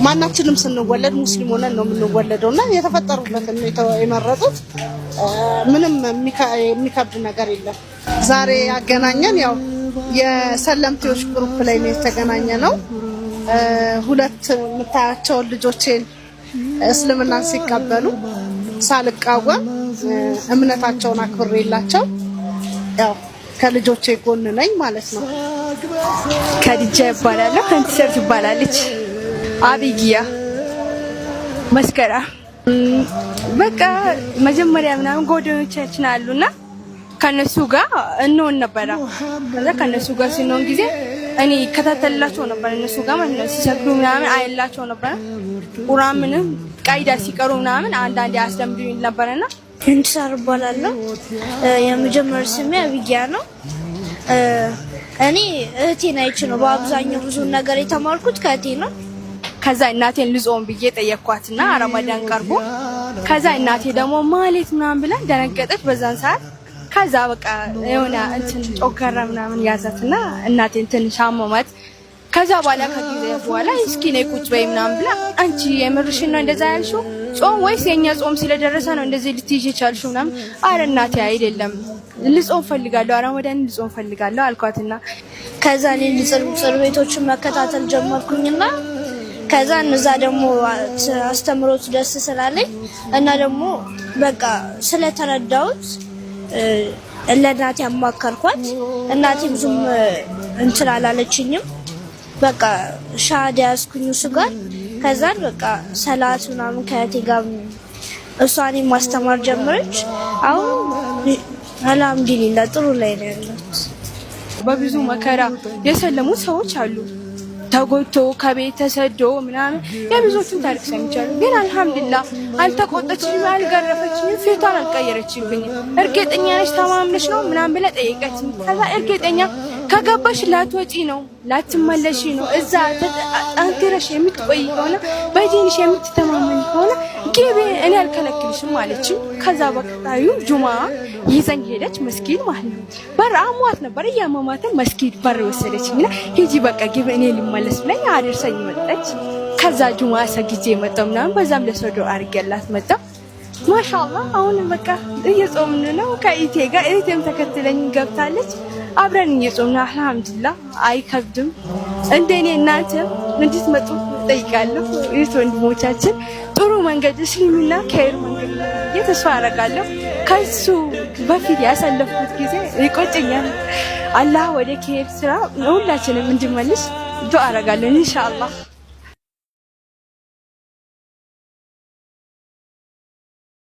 ማናችንም ስንወለድ ሙስሊም ሆነን ነው የምንወለደውና የተፈጠሩበትን ነው የመረጡት። ምንም የሚከብድ ነገር የለም። ዛሬ ያገናኘን ያው የሰለምቴዎች ግሩፕ ላይ ነው የተገናኘ ነው። ሁለት የምታያቸው ልጆቼን እስልምናን ሲቀበሉ ሳልቃወም እምነታቸውን አክብሬላቸው ያው ከልጆቼ ጎን ነኝ ማለት ነው። ከዲጃ ይባላል ከንቲሰር ትባላለች አቢጊያ መስከራ በቃ መጀመሪያ ምናምን ጎደኞቻችን አሉና ከነሱ ጋር እንሆን ነበር። ከዛ ከነሱ ጋር ሲኖር ጊዜ እኔ ከተተላቸው ነበር እነሱ ጋር ማለት ነው። ሲሰግዱ ምናምን አይላቸው ነበር። ቁርአን ምንም ቃይዳ ሲቀሩ ምናምን አንዳንዴ አስተምሩኝ ነበርና ከንቲሰር ይባላለሁ። የመጀመሪያ ስሜ አቢጊያ ነው። እኔ እህቴን አይቼ ነው በአብዛኛው ብዙ ነገር የተማርኩት ከእህቴ ነው። ከዛ እናቴን ልጾም ብዬ ጠየቅኳትና ረመዳን ቀርቦ ከዛ እናቴ ደግሞ ማለት ምናምን ብላ ደነገጠች በዛን ሰዓት። ከዛ በቃ የሆነ እንትን ጮከራ ምናምን ያዛትና እናቴን ትንሽ አመማት። ከዛ በኋላ ከጊዜ በኋላ እስኪ ነይ ቁጭ በይ ምናምን ብላ አንቺ የምርሽን ነው እንደዛ ያልሽው ጾም ወይስ የኛ ጾም ስለደረሰ ነው እንደዚህ ልትይጂ ቻልሽው ምናምን? አረ እናቴ አይደለም ልጾም ፈልጋለሁ ረመዳን ልጾም ፈልጋለሁ አልኳትና ከዛ እኔ ንጽጽር ቤቶችን መከታተል ጀመርኩኝና ከዛ እነዛ ደግሞ አስተምሮት ደስ ስላለኝ እና ደግሞ በቃ ስለተረዳሁት ለእናቴ አማከርኳት። እናቴ ብዙም እንትን አላለችኝም። በቃ ሻሃዳ ያዝኩኝ እሱ ጋር። ከዛን በቃ ሰላት ምናምን ከእህቴ ጋር እሷን ማስተማር ጀመረች። አሁን አልሐምዱሊላህ ጥሩ ላይ ነው ያለሁት። በብዙ መከራ የሰለሙ ሰዎች አሉ። ተጎድቶ ከቤት ተሰዶ ምናምን የብዙዎቹን ታሪክ ሰምቻለሁ። ግን አልሐምዱሊላህ አልተቆጣችኝም፣ አልገረፈችኝም፣ ፊቷን አልቀየረችብኝም። እርግጠኛ ነሽ ተማምነሽ ነው ምናምን ብላ ጠየቀችኝ። ከዛ እርግጠኛ ከገባሽ ላትወጪ ነው ላትመለሺ ነው እዛ አንተረሽ የምትቆይ ከሆነ በዲንሽ የምትተማመን ከሆነ ግቢ እኔ አልከለክልሽም አለችኝ። ከዛ በቀጣዩ ጁማ ይዘኝ ሄደች መስጊድ ማለት ነው። በር አሟት ነበር ያመማተ መስጊድ በር ወሰደችኝና ሂጂ በቃ ግቢ እኔ ልመለስ ብለኝ አደረሰኝ መጣች። ከዛ ጁማ ሰግጄ መጣሁ ምናምን በዛም ለሰዶ አርገላት መጣሁ። ማሻአላህ አሁን በቃ እየጾምን ነው ከኢቴ ጋር ኢቴም ተከትለኝ ገብታለች። አብረን እየጾምን አልሐምዱሊላህ አይከብድም። እንደኔ እናንተ እንድትመጡ ጠይቃለሁ። እህት ወንድሞቻችን ጥሩ መንገድ እስልምና ከይር መንገድ ተስፋ አደርጋለሁ። ከሱ በፊት ያሳለፍኩት ጊዜ ይቆጨኛል። አላህ ወደ ከይር ስራ ሁላችንም እንድንመልስ ዱአ አደርጋለሁ ኢንሻአላህ።